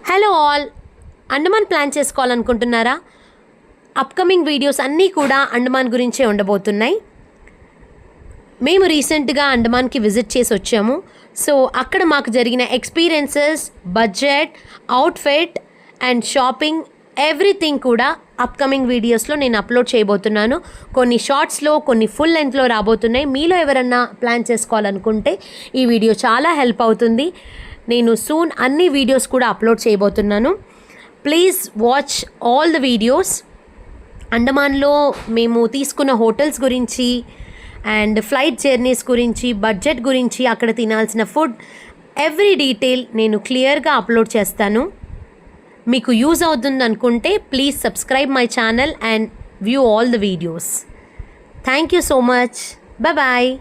Hello all, Andaman plan చేసుకోవాలనుకుంటున్నారా? Upcoming videos అన్నీ కూడా అండమాన్ గురించే ఉండబోతున్నాయి. మేము రీసెంట్గా అండమాన్కి విజిట్ చేసి వచ్చాము. సో అక్కడ మాకు జరిగిన experiences, budget, outfit and shopping everything కూడా అప్కమింగ్ వీడియోస్లో నేను అప్లోడ్ చేయబోతున్నాను. కొన్ని షార్ట్స్లో, కొన్ని ఫుల్ లెంత్లో రాబోతున్నాయి. మీలో ఎవరన్నా ప్లాన్ చేసుకోవాలనుకుంటే ఈ వీడియో చాలా హెల్ప్ అవుతుంది. నేను సూన్ అన్ని వీడియోస్ కూడా అప్లోడ్ చేయబోతున్నాను. Please watch all the videos. అండమాన్లో మేము తీసుకున్న హోటల్స్ గురించి అండ్ ఫ్లైట్ జర్నీస్ గురించి, బడ్జెట్ గురించి, అక్కడ తినాల్సిన ఫుడ్, ఎవ్రీ డీటెయిల్ నేను క్లియర్గా అప్లోడ్ చేస్తాను. మీకు యూజ్ అవుతుంది అనుకుంటే please subscribe my channel and view all the videos. Thank you so much. Bye.